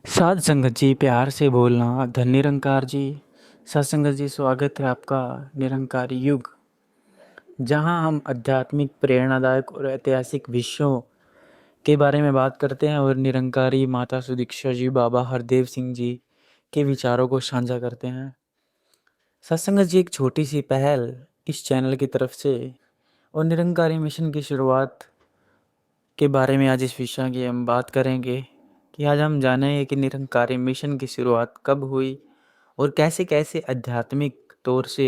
साध संगत जी, प्यार से बोलना। धन निरंकार जी। साध संगत जी, स्वागत है आपका निरंकारी युग, जहां हम आध्यात्मिक, प्रेरणादायक और ऐतिहासिक विषयों के बारे में बात करते हैं और निरंकारी माता सुदीक्षा जी, बाबा हरदेव सिंह जी के विचारों को साझा करते हैं। साध संगत जी, एक छोटी सी पहल इस चैनल की तरफ से और निरंकारी मिशन की शुरुआत के बारे में आज इस विषय की हम बात करेंगे कि आज हम जानेंगे कि निरंकारी मिशन की शुरुआत कब हुई और कैसे कैसे आध्यात्मिक तौर से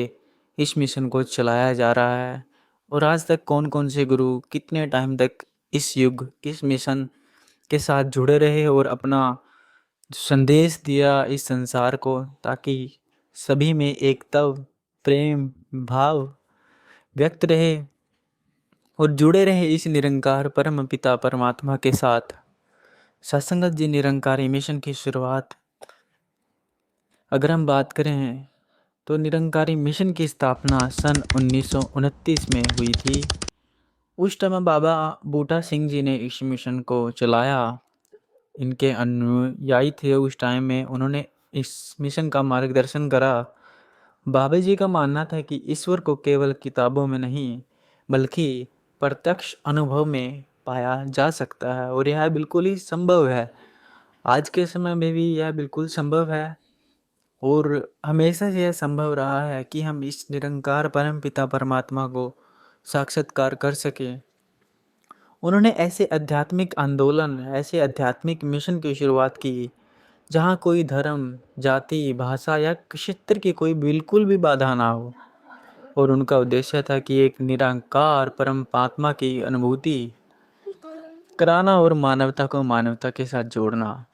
इस मिशन को चलाया जा रहा है और आज तक कौन कौन से गुरु कितने टाइम तक इस युग इस मिशन के साथ जुड़े रहे और अपना संदेश दिया इस संसार को, ताकि सभी में एकता, प्रेम भाव व्यक्त रहे और जुड़े रहे इस निरंकार परम पिता परमात्मा के साथ। सत्संगत जी, निरंकारी मिशन की शुरुआत अगर हम बात करें तो निरंकारी मिशन की स्थापना सन 1929 में हुई थी। उस टाइम बाबा बूटा सिंह जी ने इस मिशन को चलाया। इनके अनुयायी थे उस टाइम में, उन्होंने इस मिशन का मार्गदर्शन करा। बाबा जी का मानना था कि ईश्वर को केवल किताबों में नहीं बल्कि प्रत्यक्ष अनुभव में पाया जा सकता है और यह बिल्कुल ही संभव है। आज के समय में भी यह बिल्कुल संभव है और हमेशा से यह संभव रहा है कि हम इस निरंकार परम पिता परमात्मा को साक्षात्कार कर सकें। उन्होंने ऐसे आध्यात्मिक आंदोलन, ऐसे आध्यात्मिक मिशन की शुरुआत की जहाँ कोई धर्म, जाति, भाषा या क्षेत्र की कोई बिल्कुल भी बाधा ना हो और उनका उद्देश्य था कि एक निरंकार परम आत्मा की अनुभूति कराना और मानवता को मानवता के साथ जोड़ना।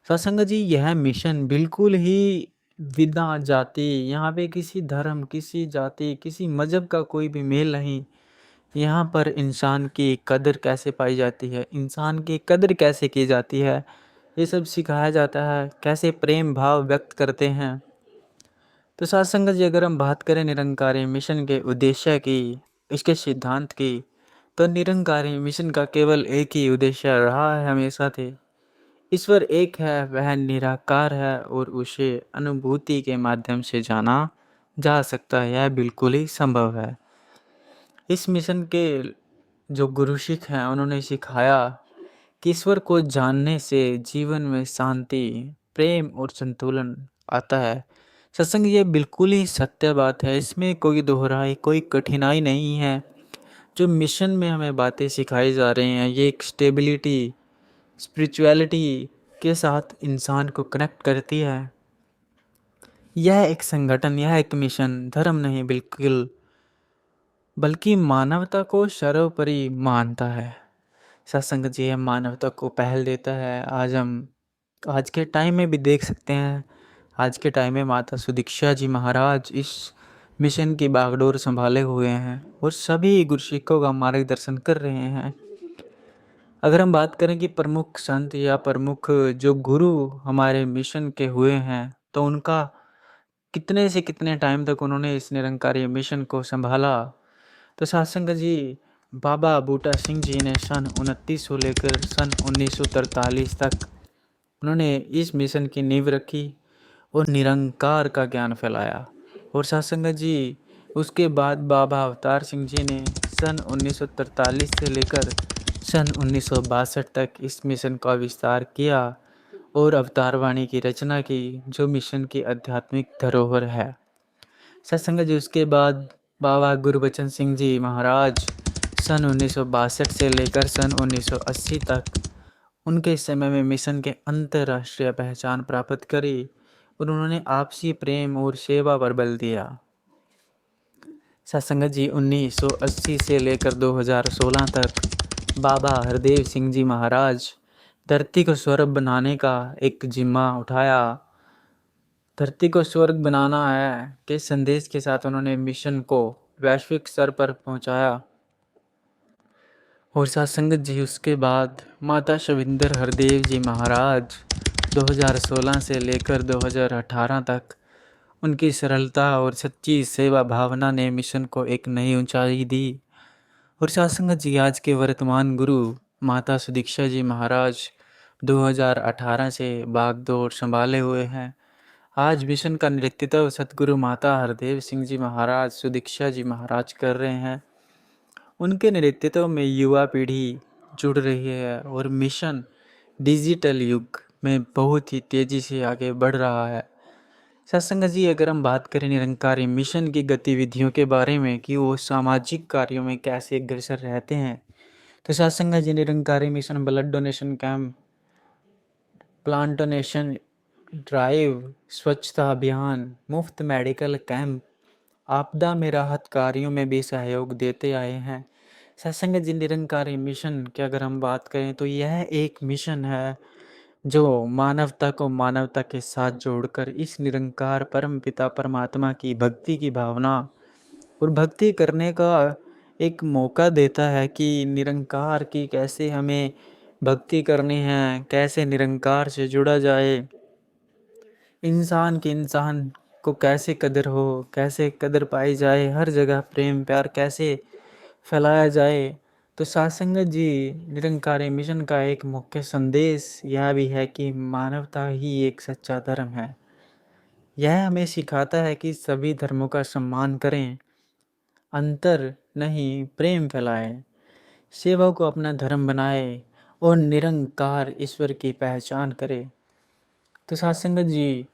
सत्संग जी, यह मिशन बिल्कुल ही बिना जाति, यहाँ पे किसी धर्म, किसी जाति, किसी मजहब का कोई भी मेल नहीं। यहाँ पर इंसान की कदर कैसे पाई जाती है, इंसान की कदर कैसे की जाती है, ये सब सिखाया जाता है। कैसे प्रेम भाव व्यक्त करते हैं। तो सत्संग जी, अगर हम बात करें निरंकारी मिशन के उद्देश्य की, इसके सिद्धांत की, तो निरंकारी मिशन का केवल एक ही उद्देश्य रहा है हमेशा थे। ईश्वर एक है, वह निराकार है और उसे अनुभूति के माध्यम से जाना जा सकता है। यह बिल्कुल ही संभव है। इस मिशन के जो गुरु सिख हैं, उन्होंने सिखाया कि ईश्वर को जानने से जीवन में शांति, प्रेम और संतुलन आता है। सत्संग, ये बिल्कुल ही सत्य बात है, इसमें कोई दोहराई, कोई कठिनाई नहीं है। जो मिशन में हमें बातें सिखाई जा रही हैं, ये एक स्टेबिलिटी, स्पिरिचुअलिटी के साथ इंसान को कनेक्ट करती है। यह एक संगठन, यह एक मिशन धर्म नहीं बिल्कुल, बल्कि मानवता को सर्वोपरि मानता है। सत्संग जी, हम मानवता को पहल देता है। आज के टाइम में भी देख सकते हैं। आज के टाइम में माता सुदीक्षा जी महाराज इस मिशन की बागडोर संभाले हुए हैं और सभी गुरसिखों का मार्गदर्शन कर रहे हैं। अगर हम बात करें कि प्रमुख संत या प्रमुख जो गुरु हमारे मिशन के हुए हैं, तो उनका कितने से कितने टाइम तक उन्होंने इस निरंकारी मिशन को संभाला। तो सत्संग जी, बाबा बूटा सिंह जी ने सन 2900 लेकर सन 1943 तक उन्होंने इस मिशन की नींव रखी और निरंकार का ज्ञान फैलाया। और सत्संग जी, उसके बाद बाबा अवतार सिंह जी ने सन 1943 से लेकर सन 1962 तक इस मिशन का विस्तार किया और अवतार वाणी की रचना की, जो मिशन की आध्यात्मिक धरोहर है। सत्संग जी, उसके बाद बाबा गुरबचन सिंह जी महाराज सन 1962 से लेकर सन 1980 तक उनके समय में मिशन के अंतर्राष्ट्रीय पहचान प्राप्त करी और उन्होंने आपसी प्रेम और सेवा पर बल दिया। सत्संग जी, 1980 से लेकर 2016 तक बाबा हरदेव सिंह जी महाराज धरती को स्वर्ग बनाने का एक जिम्मा उठाया। धरती को स्वर्ग बनाना है के संदेश के साथ उन्होंने मिशन को वैश्विक स्तर पर पहुंचाया। और सत्संगत जी, उसके बाद माता शविंदर हरदेव जी महाराज 2016 से लेकर 2018 तक उनकी सरलता और सच्ची सेवा भावना ने मिशन को एक नई ऊंचाई दी। और सत्संगत जी, आज के वर्तमान गुरु माता सुदीक्षा जी महाराज 2018 से बागडोर संभाले हुए हैं। आज मिशन का नेतृत्व सतगुरु माता हरदेव सिंह जी महाराज, सुदीक्षा जी महाराज कर रहे हैं। उनके नेतृत्व में युवा पीढ़ी जुड़ रही है और मिशन डिजिटल युग में बहुत ही तेज़ी से आगे बढ़ रहा है। सत्संग जी, अगर हम बात करें निरंकारी मिशन की गतिविधियों के बारे में कि वो सामाजिक कार्यों में कैसे अग्रसर रहते हैं, तो सत्संग जी Nirankari mission blood donation camp, plant donation drive, स्वच्छता अभियान, मुफ्त मेडिकल कैंप, आपदा में राहत कार्यों में भी सहयोग देते आए हैं। सत्संग जी निरंकारी मिशन की अगर हम बात करें तो यह एक मिशन है जो मानवता को मानवता के साथ जोड़कर इस निरंकार परम पिता परमात्मा की भक्ति की भावना और भक्ति करने का एक मौका देता है कि निरंकार की कैसे हमें भक्ति करनी है, कैसे निरंकार से जुड़ा जाए, इंसान को कैसे कदर हो, कैसे कदर पाई जाए, हर जगह प्रेम प्यार कैसे फैलाया जाए। तो सत्संग जी निरंकारी मिशन का एक मुख्य संदेश यह भी है कि मानवता ही एक सच्चा धर्म है। यह हमें सिखाता है कि सभी धर्मों का सम्मान करें, अंतर नहीं प्रेम फैलाएं, सेवा को अपना धर्म बनाए और निरंकार ईश्वर की पहचान करें। तो सत्संग जी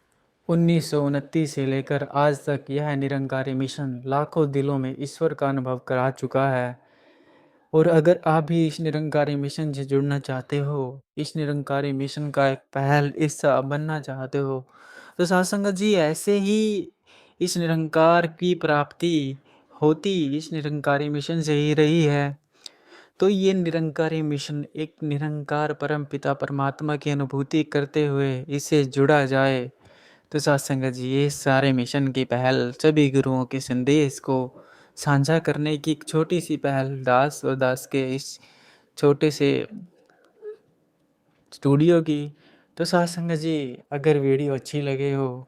1929 से लेकर आज तक यह निरंकारी मिशन लाखों दिलों में ईश्वर का अनुभव करा चुका है। और अगर आप भी इस निरंकारी मिशन से जुड़ना चाहते हो, इस निरंकारी मिशन का एक पहल हिस्सा बनना चाहते हो, तो सत्संग जी ऐसे ही इस निरंकार की प्राप्ति होती इस निरंकारी मिशन से ही रही है। तो ये निरंकारी मिशन एक निरंकार परम पिता परमात्मा की अनुभूति करते हुए इससे जुड़ा जाए। तो सत्संग जी ये सारे मिशन की पहल सभी गुरुओं के संदेश को साझा करने की एक छोटी सी पहल दास और दास के इस छोटे से स्टूडियो की। तो सत्संग जी अगर वीडियो अच्छी लगे हो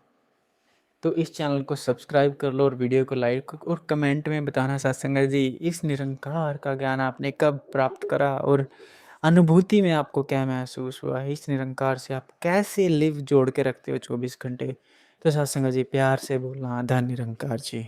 तो इस चैनल को सब्सक्राइब कर लो और वीडियो को लाइक और कमेंट में बताना सत्संग जी इस निरंकार का ज्ञान आपने कब प्राप्त करा और अनुभूति में आपको क्या महसूस हुआ है, इस निरंकार से आप कैसे लिव जोड़ के रखते हो 24 घंटे। तो सत्संग जी प्यार से बोलना धन निरंकार जी।